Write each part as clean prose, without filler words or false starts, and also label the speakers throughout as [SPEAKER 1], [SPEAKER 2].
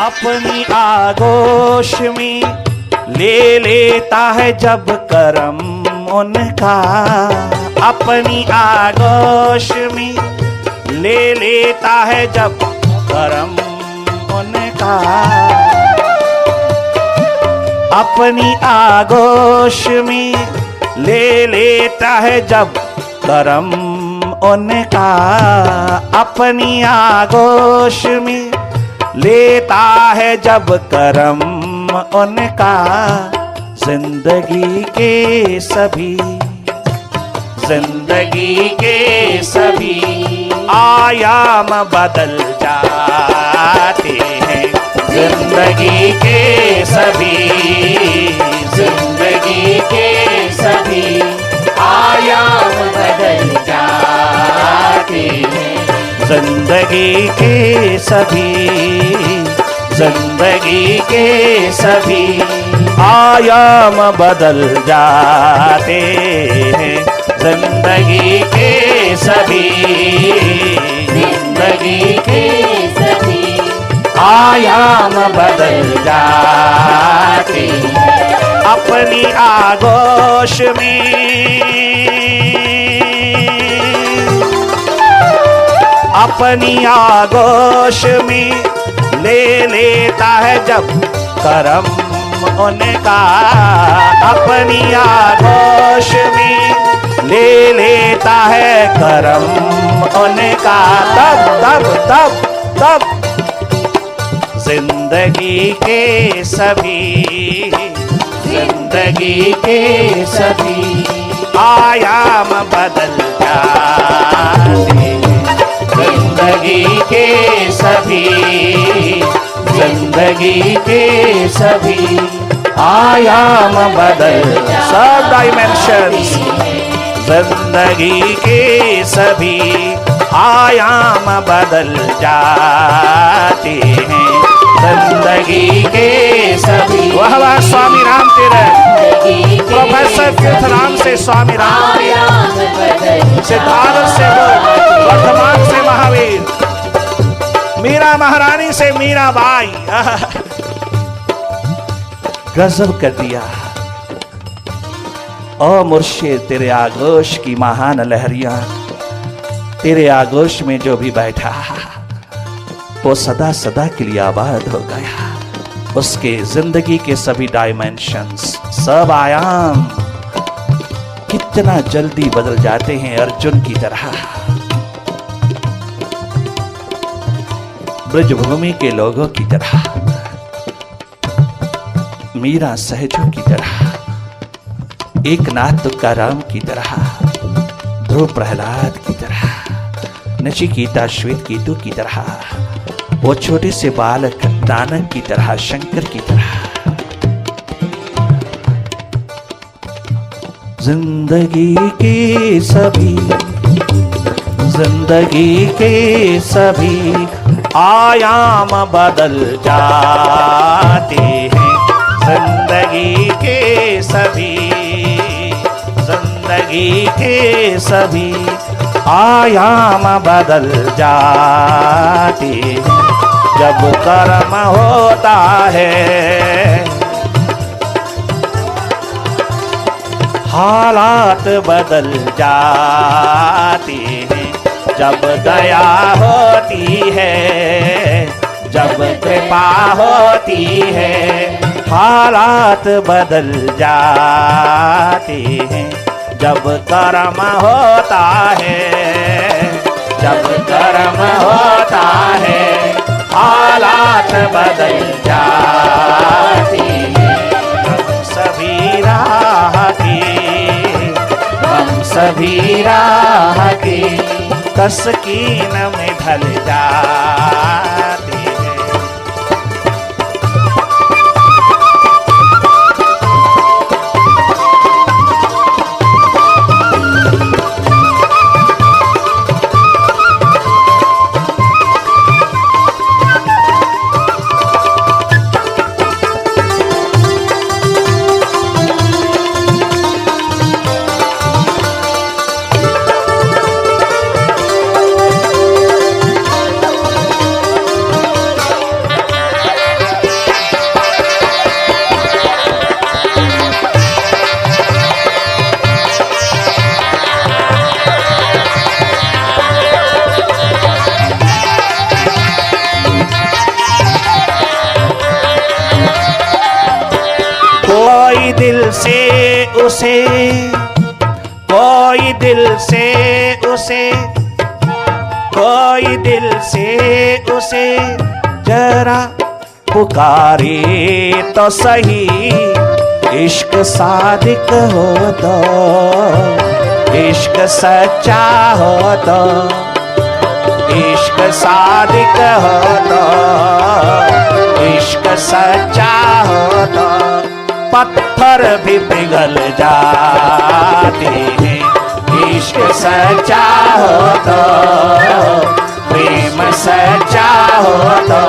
[SPEAKER 1] अपनी आगोश में ले लेता है जब करम उनका, अपनी आगोश में ले लेता है जब करम उनका, अपनी आगोश में ले लेता है जब करम उनका, अपनी आगोश में लेता है जब करम उनका। जिंदगी के सभी, जिंदगी के सभी आयाम बदल जाते हैं, जिंदगी के सभी, जिंदगी के सभी आयाम बदल जाते हैं, जिंदगी के सभी, जिंदगी के सभी आयाम बदल जाते हैं, जिंदगी के सभी, जिंदगी के सभी आयाम बदल जाते हैं। अपनी आगोश में, अपनी आगोश में ले लेता है जब करम उनका, अपनी आगोश में ले लेता है करम उनका। तब तब तब तब जिंदगी के सभी, जिंदगी के सभी आयाम बदल जाते हैं, जिंदगी के सभी, जिंदगी के सभी आयाम बदल, सब डायमेंशंस, जिंदगी के सभी आयाम बदल जाते हैं, जिंदगी के सभी। वह स्वामी राम तेरे प्रोफेसर तीर्थराम से स्वामी राम, सिद्धार्थ से वर्धमान से महावीर, मीरा महारानी से मीरा बाई। गजब कर दिया। ओ मुर्शिद तेरे आगोश की महान लहरियां, तेरे आगोश में जो भी बैठा वो सदा सदा के लिए आबाद हो गया। उसके जिंदगी के सभी डायमेंशंस, सब आयाम कितना जल्दी बदल जाते हैं अर्जुन की तरह, ब्रजभूमि के लोगों की तरह, मीरा सहजों की तरह, एकनाथ तुकाराम की तरह, ध्रुव प्रहलाद की तरह, नचिकेता श्वेत केतु की तरह, वो छोटे से बालक नानक की तरह, शंकर की तरह। जिंदगी के सभी, जिंदगी के सभी आयाम बदल जाते हैं, जिंदगी के सभी, जिंदगी के सभी आयाम बदल जाते हैं। जब कर्म होता है हालात बदल जाते हैं, जब दया होती है, जब कृपा होती है हालात बदल जाते हैं, जब कर्म होता है, जब कर्म होता है हालात बदल जाते हैं। हम सभी राह के, हम सभी राह के तस्कीन में ढल जाते हैं। उसे, कोई दिल से उसे, कोई दिल से उसे जरा पुकारे तो सही। इश्क सादिक हो तो, इश्क सच्चा हो तो, इश्क सादिक हो तो, इश्क सच्चा हो तो पत्थर भी पिघल जाते हैं। इश्क सच्चा हो तो, प्रेम सच्चा हो तो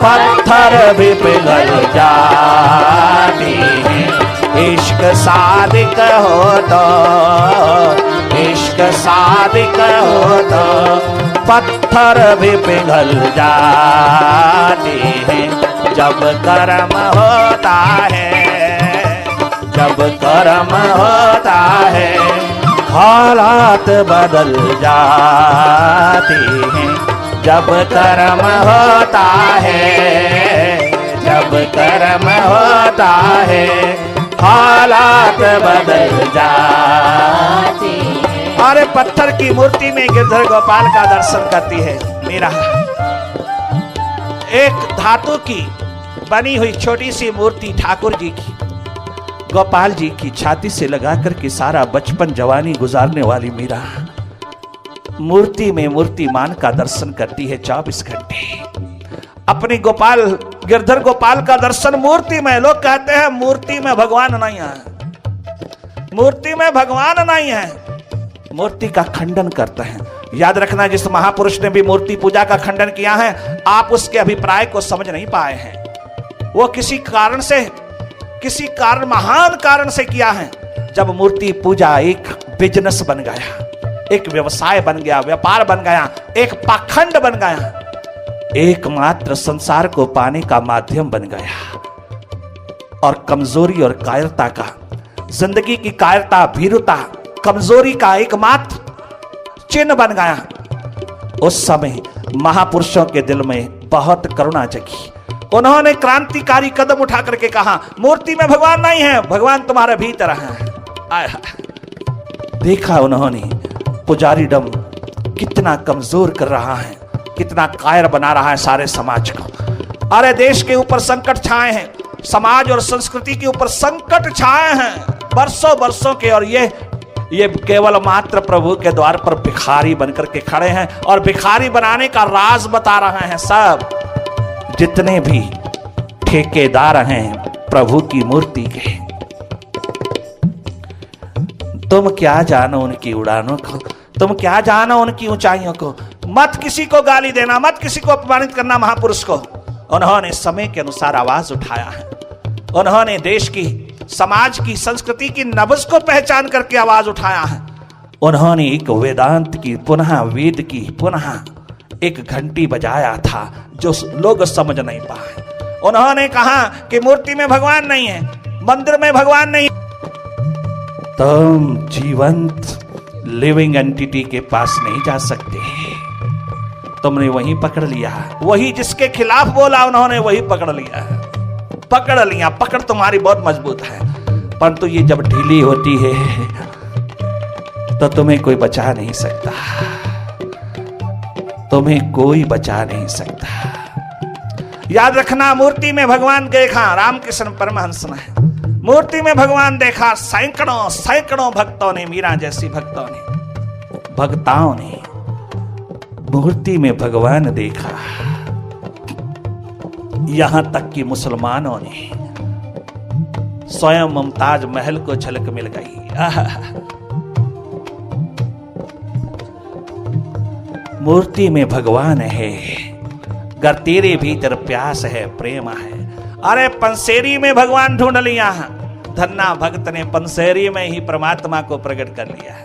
[SPEAKER 1] पत्थर भी पिघल जाते हैं। इश्क सादिक हो तो, इश्क सादिक हो तो पत्थर भी पिघल जाते हैं। जब कर्म होता है, जब कर्म होता है हालात बदल जाते हैं। जब कर्म होता है, जब कर्म होता है हालात बदल जाते हैं। अरे पत्थर की मूर्ति में गिरधर गोपाल का दर्शन करती है मीरा। एक धातु की बनी हुई छोटी सी मूर्ति ठाकुर जी की, गोपाल जी की छाती से लगा करके सारा बचपन जवानी गुजारने वाली मीरा मूर्ति में मूर्तिमान का दर्शन करती है 24 घंटे। अपनी गोपाल गिरधर गोपाल का दर्शन मूर्ति में। लोग कहते हैं मूर्ति में भगवान नहीं है, मूर्ति में भगवान नहीं है, मूर्ति का खंडन करते हैं। याद रखना, जिस महापुरुष ने भी मूर्ति पूजा का खंडन किया है, आप उसके अभिप्राय को समझ नहीं पाए हैं। वो किसी कारण से, किसी कारण, महान कारण से किया है। जब मूर्ति पूजा एक बिजनेस बन गया, एक व्यवसाय बन गया, व्यापार बन गया, एक पाखंड बन गया, एकमात्र संसार को पाने का माध्यम बन गया और कमजोरी और कायरता का, जिंदगी की कायरता, भीरुता, कमजोरी का एकमात्र चिन्ह बन गया। उस समय महापुरुषों के दिल में बहुत करुणा जगी। उन्होंने क्रांतिकारी कदम उठा करके कहा, मूर्ति में भगवान नहीं है, भगवान तुम्हारे भीतर है। देखा उन्होंने पुजारी डम कितना कमजोर कर रहा है, कितना कायर बना रहा है सारे समाज को। अरे देश के ऊपर संकट छाए हैं, समाज और संस्कृति के ऊपर संकट छाए हैं बरसों बरसों के, और ये केवल मात्र प्रभु के द्वार पर भिखारी बनकर के खड़े हैं और भिखारी बनाने का राज बता रहे हैं। सब जितने भी ठेकेदार हैं प्रभु की मूर्ति के, तुम क्या जानो उनकी उड़ानों को, तुम क्या जानो उनकी ऊंचाइयों को। मत किसी को गाली देना, मत किसी को अपमानित करना महापुरुष को। उन्होंने समय के अनुसार आवाज उठाया है, उन्होंने देश की, समाज की, संस्कृति की नब्ज को पहचान करके आवाज उठाया है। उन्होंने एक वेदांत की, पुनः वेद की, पुनः एक घंटी बजाया था जो लोग समझ नहीं पाए। उन्होंने कहा कि मूर्ति में भगवान नहीं है, मंदिर में भगवान नहीं। तुम जीवंत लिविंग एंटिटी के पास नहीं जा सकते, तुमने वही पकड़ लिया, वही जिसके खिलाफ बोला उन्होंने वही पकड़ लिया, पकड़ लिया। पकड़ तुम्हारी बहुत मजबूत है, परंतु ये जब ढीली होती है तो तुम्हें कोई बचा नहीं सकता, तुम्हें कोई बचा नहीं सकता। याद रखना, मूर्ति में भगवान देखा रामकृष्ण परमहंस ने, मूर्ति में भगवान देखा सैकड़ों सैकड़ों भक्तों ने, मीरा जैसी भक्तों ने, भक्ताओं ने मूर्ति में भगवान देखा। यहां तक कि मुसलमानों ने, स्वयं मुमताज महल को झलक मिल गई। मूर्ति में भगवान है, गर तेरे भीतर प्यास है, प्रेम है। अरे पंसेरी में भगवान ढूंढ लिया, धन्ना भक्त ने पंसेरी में ही परमात्मा को प्रकट कर लिया।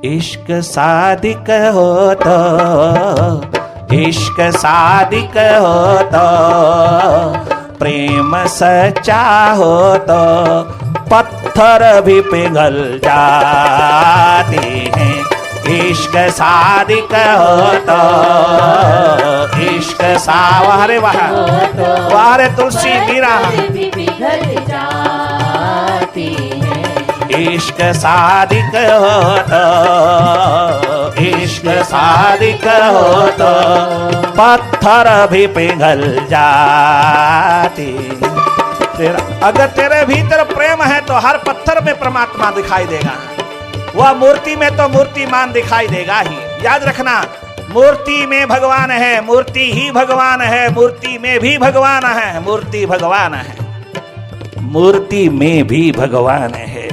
[SPEAKER 1] इश्क सादिक हो तो, इश्क सादिक हो तो, प्रेम सच्चा हो तो पत्थर भी पिघल जाते हैं। इश्क सादिक हो तो, इश्क सा, वाह रे वाह, वाह रे तुलसी मीरा। इश्क सादिक हो तो, इश्क सादिक हो तो पत्थर भी पिघल जाते। अगर तेरे भीतर प्रेम है तो हर पत्थर में परमात्मा दिखाई देगा, वह मूर्ति में तो मूर्तिमान दिखाई देगा ही। याद रखना, मूर्ति में भगवान है, मूर्ति ही भगवान है, मूर्ति में भी भगवान है, मूर्ति भगवान है, मूर्ति में भी भगवान है।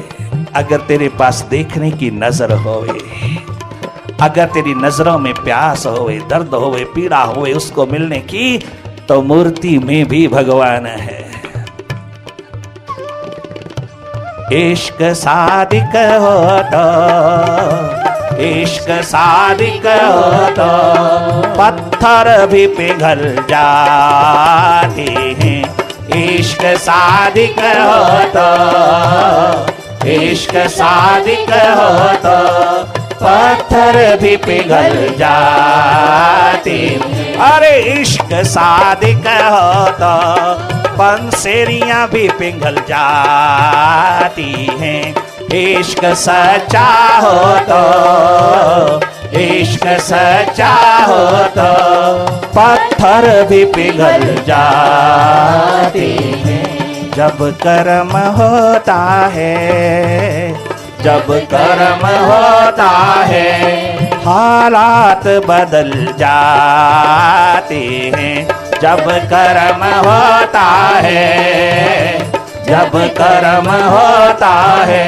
[SPEAKER 1] अगर तेरे पास देखने की नजर होवे, अगर तेरी नजरों में प्यास होवे, दर्द होवे, पीड़ा होवे उसको मिलने की, तो मूर्ति में भी भगवान है। इश्क सादिक हो तो, इश्क सादिक हो तो पत्थर भी पिघल जाते हैं। इश्क सादिक हो तो, इश्क सादिक हो तो पत्थर भी पिघल जाते। अरे इश्क सादिक हो तो पंसेरियां भी पिघल जाती हैं। इश्क सच्चा हो तो, इश्क सच्चा हो तो पत्थर भी पिघल जाते हैं। जब कर्म होता है, जब कर्म होता है हालात बदल जाते हैं। जब कर्म होता है, जब कर्म होता है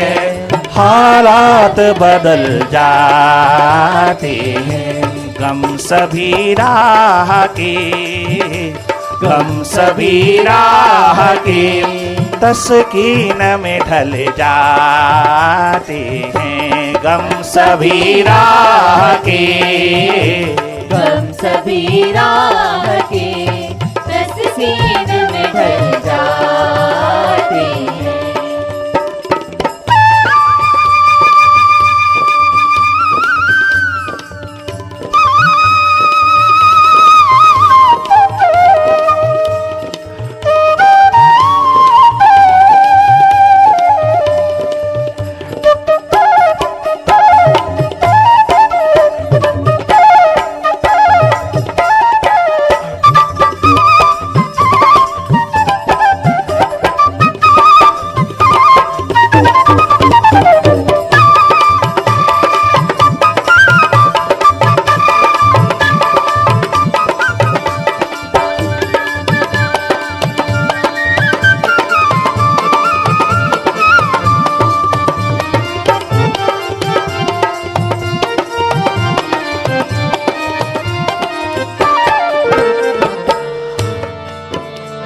[SPEAKER 1] हालात बदल जाते हैं। गम सभी राह के, गम सभी राह के तस्कीन में ढल जाते हैं। गम सभी राह के,
[SPEAKER 2] गम सभी राह के तस्कीन में ढल जाते हैं।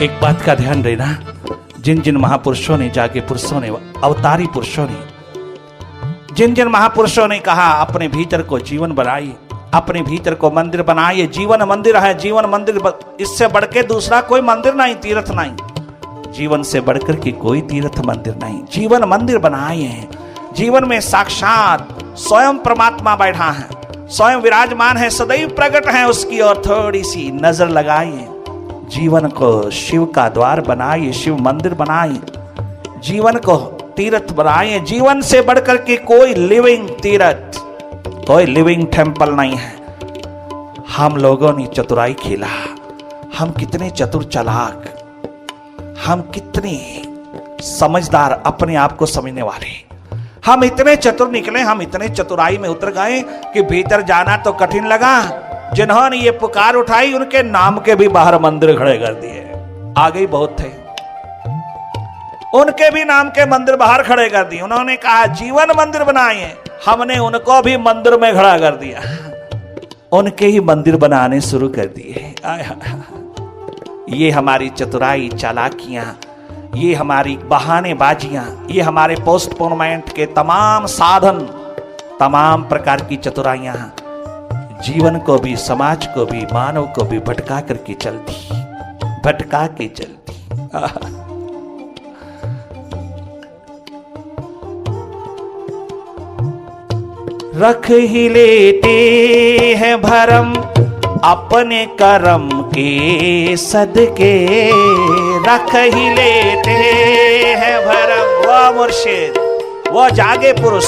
[SPEAKER 1] एक बात का ध्यान देना, जिन जिन महापुरुषों ने, जागे पुरुषों ने, अवतारी पुरुषों ने, जिन जिन महापुरुषों ने कहा अपने भीतर को जीवन बनाइए, अपने भीतर को मंदिर बनाइए। जीवन मंदिर है, जीवन मंदिर, इससे बढ़ के दूसरा कोई मंदिर नहीं, तीर्थ नहीं। जीवन से बढ़कर के कोई तीर्थ मंदिर नहीं, जीवन मंदिर बनाए हैं। जीवन में साक्षात स्वयं परमात्मा बैठा है, स्वयं विराजमान है, सदैव प्रकट है, उसकी ओर थोड़ी सी नजर लगाइए। जीवन को शिव का द्वार बनाइए, शिव मंदिर बनाइए, जीवन को तीर्थ बनाइए। जीवन से बढ़कर के कोई लिविंग तीर्थ, कोई लिविंग टेम्पल नहीं है। हम लोगों ने चतुराई खेला, हम कितने चतुर चालाक, हम कितने समझदार, अपने आप को समझने वाले, हम इतने चतुर निकले, हम इतने चतुराई में उतर गए कि भीतर जाना तो कठिन लगा। जिन्होंने ये पुकार उठाई उनके नाम के भी बाहर मंदिर खड़े कर दिए। आगे ही बहुत थे, उनके भी नाम के मंदिर बाहर खड़े कर दिए। उन्होंने कहा जीवन मंदिर बनाइए, हमने उनको भी मंदिर में खड़ा कर दिया, उनके ही मंदिर बनाने शुरू कर दिए। ये हमारी चतुराई चालाकियां, ये हमारी बहानेबाजियां, ये हमारे पोस्टपोनमेंट के तमाम साधन, तमाम प्रकार की चतुराइयां जीवन को भी, समाज को भी, मानव को भी भटका करके चलती, भटका के चलती। रख ही लेते हैं भरम अपने कर्म के सदके, रख ही लेते हैं भरम। वाह मुर्शिद, वह जागे पुरुष,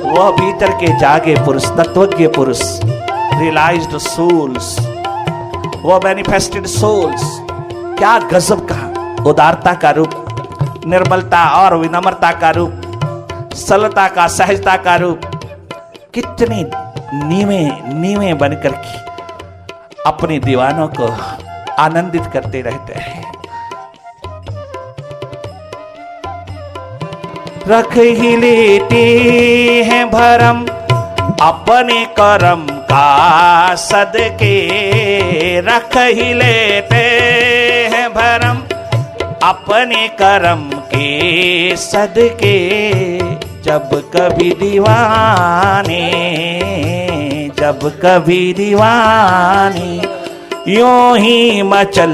[SPEAKER 1] वह भीतर के जागे पुरुष, तत्वज्ञ पुरुष, रियलाइज्ड सोल्स, वह मैनिफेस्टेड सोल्स। क्या गजब का उदारता का रूप, निर्मलता और विनम्रता का रूप, सरलता का, सहजता का रूप। कितने नीवे बनकर के अपने दीवानों को आनंदित करते रहते हैं। रख ही लेते हैं भरम अपने कर्म का सदके, रख ही लेते हैं भरम अपने कर्म के सदके। जब कभी दीवाने, जब कभी दीवाने यूं ही मचल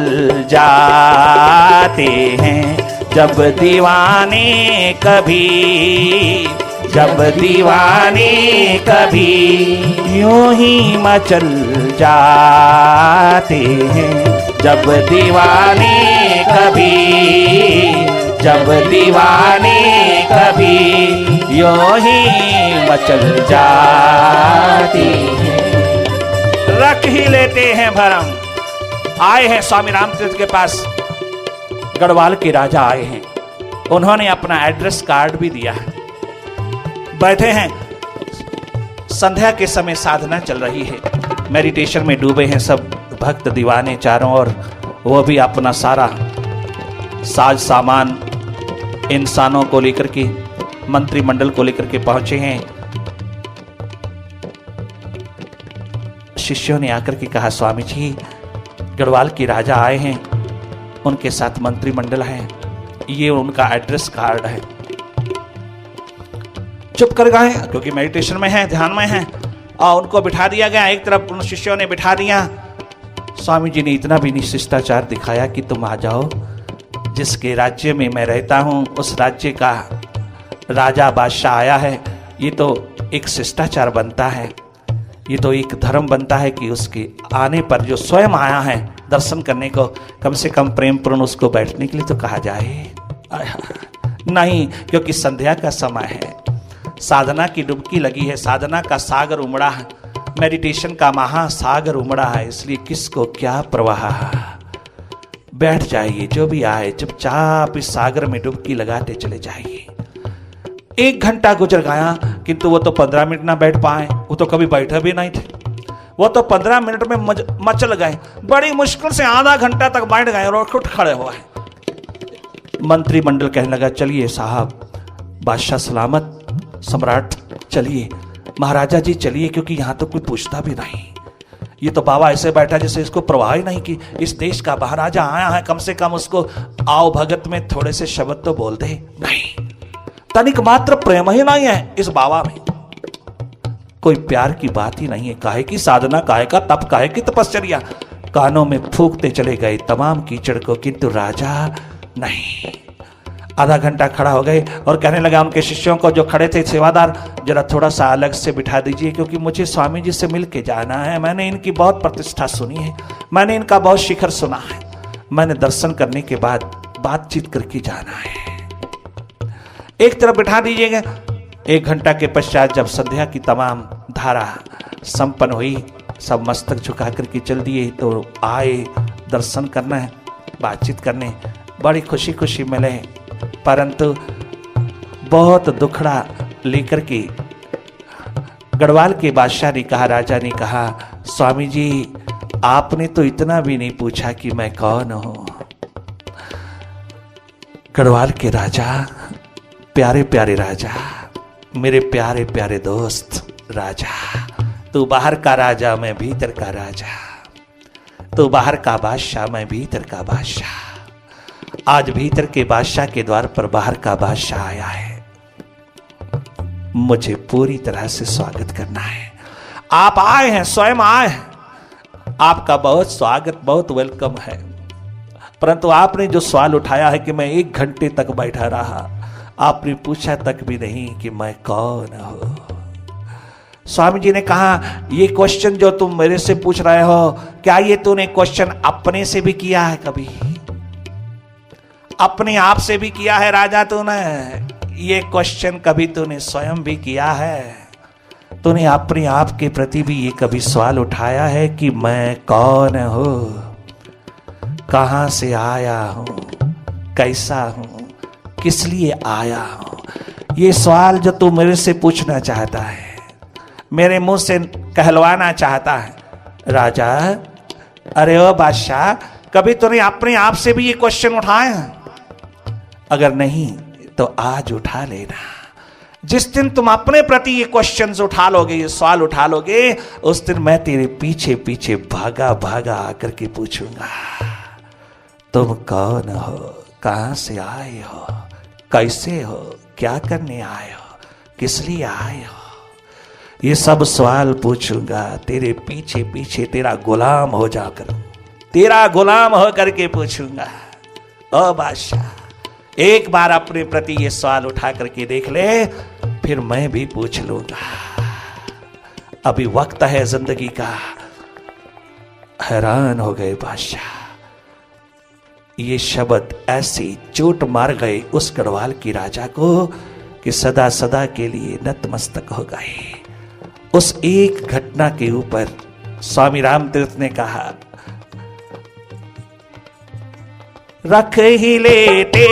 [SPEAKER 1] जाते हैं। जब दीवाने कभी, जब दीवाने कभी यूं ही मचल जाते हैं। जब दीवाने कभी, जब दीवाने कभी यूं ही मचल जाते हैं। रख ही लेते हैं भरम। आए हैं स्वामी रामतीर्थ के पास, गढ़वाल के राजा आए हैं। उन्होंने अपना एड्रेस कार्ड भी दिया है। बैठे हैं, संध्या के समय साधना चल रही है, मेडिटेशन में डूबे हैं सब भक्त दीवाने चारों ओर। वो भी अपना सारा साज सामान इंसानों को लेकर के, मंत्रिमंडल को लेकर के पहुंचे हैं। शिष्यों ने आकर के कहा, स्वामी जी गढ़वाल के राजा आए हैं, उनके साथ मंत्रिमंडल है, ये उनका एड्रेस कार्ड है। चुप कर गए क्योंकि मेडिटेशन में है, ध्यान में है, और उनको बिठा दिया गया एक तरफ। उन शिष्यों ने बिठा दिया। स्वामी जी ने इतना भी नहीं शिष्टाचार दिखाया कि तुम आ जाओ, जिसके राज्य में मैं रहता हूं उस राज्य का राजा बादशाह आया है। ये तो एक शिष्टाचार बनता है, ये तो एक धर्म बनता है कि उसके आने पर जो स्वयं आया है दर्शन करने को, कम से कम प्रेम पूर्ण उसको बैठने के लिए तो कहा जाए। नहीं, क्योंकि संध्या का समय है, साधना की डुबकी लगी है, साधना का सागर उमड़ा है, मेडिटेशन का महासागर उमड़ा है, इसलिए किसको क्या प्रवाह। बैठ जाइए, जो भी आए चुपचाप इस सागर में डुबकी लगाते चले जाइए। 1 घंटा गुजर गया, किंतु वो तो 15 मिनट ना बैठ पाए, वो तो कभी बैठे भी नहीं थे। वो तो 15 मिनट में मचल गए, बड़ी मुश्किल से आधा घंटा तक बैठ गए और उठ खड़े हुए। मंत्रिमंडल कहने लगा, चलिए साहब, बादशाह सलामत, सम्राट चलिए, महाराजा जी चलिए, क्योंकि यहाँ तो कोई पूछता भी नहीं। ये तो बाबा ऐसे बैठा जैसे इसको परवाह ही नहीं कि इस देश का महाराजा आया है, कम से कम उसको आओ भगत में थोड़े से शब्द तो बोल दे। नहीं, तनिक मात्र प्रेम ही नहीं है इस बाबा में, कोई प्यार की बात ही नहीं है। काहे की साधना, काहे का तप, काहे की तपस्या। कानों में फूंकते चले गए तमाम कीचड़ को, किंतु राजा नहीं। आधा घंटा खड़ा हो गए और कहने लगा उनके शिष्यों को जो खड़े थे, सेवादार जरा थोड़ा सा अलग से बिठा दीजिए, क्योंकि मुझे स्वामी जी से मिल के जाना है। मैंने इनकी बहुत प्रतिष्ठा सुनी है, मैंने इनका बहुत शिखर सुना है, मैंने दर्शन करने के बाद बातचीत करके जाना है। एक तरफ बिठा दीजिएगा। 1 घंटा के पश्चात जब संध्या की तमाम धारा संपन्न हुई, सब मस्तक झुका करके चल दिए, तो आए दर्शन करना है, बातचीत करने, बड़ी खुशी खुशी मिले। परंतु बहुत दुखड़ा लेकर के गढ़वाल के बादशाह ने कहा, राजा ने कहा, स्वामी जी आपने तो इतना भी नहीं पूछा कि मैं कौन हूं। गढ़वाल के राजा, प्यारे प्यारे राजा, मेरे प्यारे प्यारे दोस्त राजा, तू बाहर का राजा मैं भीतर का राजा, तू बाहर का बादशाह मैं भीतर का बादशाह। आज भीतर के बादशाह के द्वार पर बाहर का बादशाह आया है, मुझे पूरी तरह से स्वागत करना है। आप आए हैं, स्वयं आए हैं, आपका बहुत स्वागत, बहुत वेलकम है। परंतु आपने जो सवाल उठाया है कि मैं 1 घंटे तक बैठा रहा, आपने पूछा तक भी नहीं कि मैं कौन हूं। स्वामी जी ने कहा, ये क्वेश्चन जो तुम मेरे से पूछ रहे हो, क्या ये तूने क्वेश्चन अपने से भी किया है कभी? अपने आप से भी किया है राजा तूने? ये क्वेश्चन कभी तूने स्वयं भी किया है? तूने अपने आप के प्रति भी ये कभी सवाल उठाया है कि मैं कौन हूं, कहां से आया हूं, कैसा हूं, किस लिए आया हूं? ये सवाल जो तू मेरे से पूछना चाहता है, मेरे मुंह से कहलवाना चाहता है राजा, अरे ओ बादशाह, कभी तूने अपने आप से भी ये क्वेश्चन उठाया? अगर नहीं तो आज उठा लेना। जिस दिन तुम अपने प्रति ये क्वेश्चंस उठा लोगे, ये सवाल उठा लोगे, उस दिन मैं तेरे पीछे पीछे भागा भागा आकर के पूछूंगा, तुम कौन हो, कहां से आए हो, कैसे हो, क्या करने आए हो, किस लिए आए हो? ये सब सवाल पूछूंगा, तेरे पीछे पीछे तेरा गुलाम हो जाकर, तेरा गुलाम हो करके पूछूंगा। ओ बादशाह, एक बार अपने प्रति ये सवाल उठा करके देख ले, फिर मैं भी पूछ लूंगा। अभी वक्त है जिंदगी का। हैरान हो गए बादशाह, ये शब्द ऐसी चोट मार गए उस गढ़वाल की राजा को कि सदा सदा के लिए नतमस्तक हो गए। उस एक घटना के ऊपर स्वामी रामतीर्थ ने कहा, रख ही लेते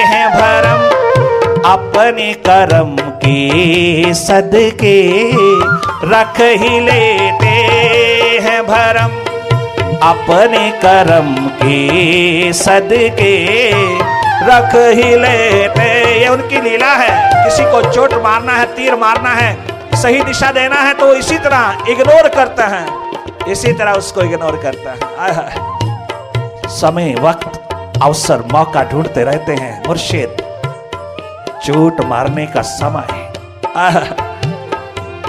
[SPEAKER 1] हैं भरम अपने कर्म के सदके, रख ही लेते हैं भरम अपने कर्म के सदके, रख ही लेते। ये उनकी लीला है। किसी को चोट मारना है, तीर मारना है, सही दिशा देना है तो इसी तरह इग्नोर करता है, इसी तरह उसको इग्नोर करता है। समय, वक्त, अवसर, मौका ढूंढते रहते हैं मुर्शिद। चोट मारने का समय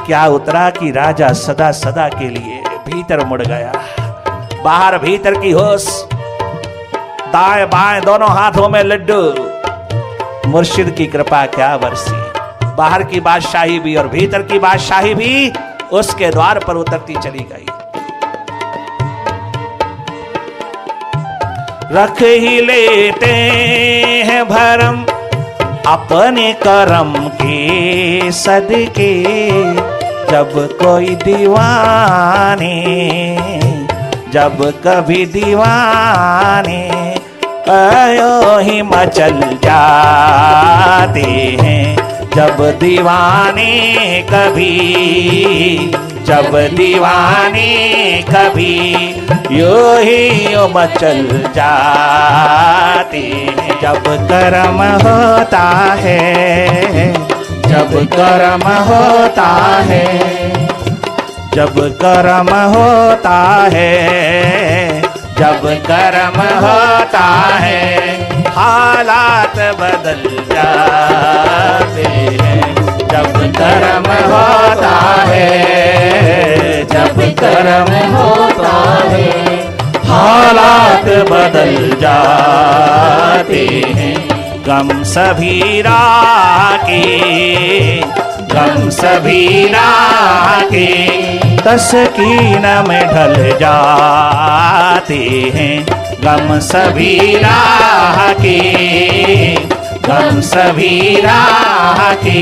[SPEAKER 1] क्या उतरा कि राजा सदा सदा के लिए भीतर मुड़ गया। बाहर भीतर की होश, दाएं बाएं दोनों हाथों में लड्डू। मुर्शिद की कृपा क्या बरसी। बाहर की बादशाही भी और भीतर की बादशाही भी उसके द्वार पर उतरती चली गई। रख ही लेते हैं भरम अपने कर्म के सदके, जब कोई दीवाने, जब कभी दीवाने आयो ही मचल जाते हैं, जब दीवाने कभी, जब दीवाने कभी यो ही यो मचल जाते हैं। जब कर्म होता है, जब कर्म होता है, जब कर्म होता है, जब कर्म होता है, हालात बदल जाते हैं। जब कर्म होता है, जब कर्म होता है, हालात बदल जाते हैं। गम सभी राके, गम सभी राके तस्कीन में ढल जाते हैं। गम सभी राके, गम सभी राके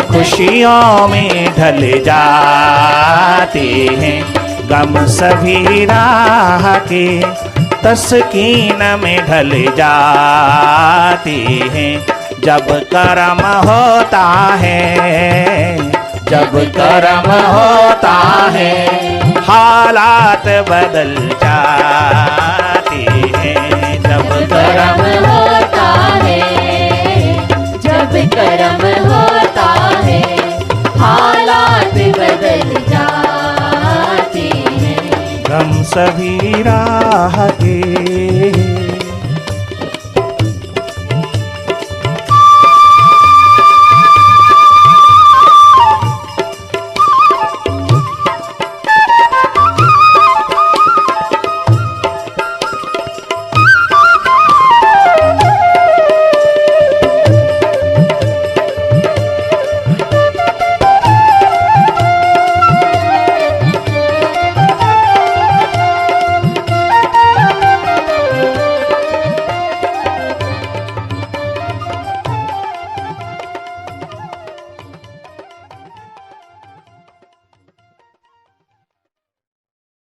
[SPEAKER 1] खुशियों में ढल जाते हैं। गम सभी राके तस्कीन में ढल जाते हैं। जब कर्म होता है, जब कर्म होता है, हालात बदल जाते हैं। जब कर्म
[SPEAKER 2] होता है, जब कर्म होता है, हालात बदल जाते हैं।
[SPEAKER 1] गम सभी राह के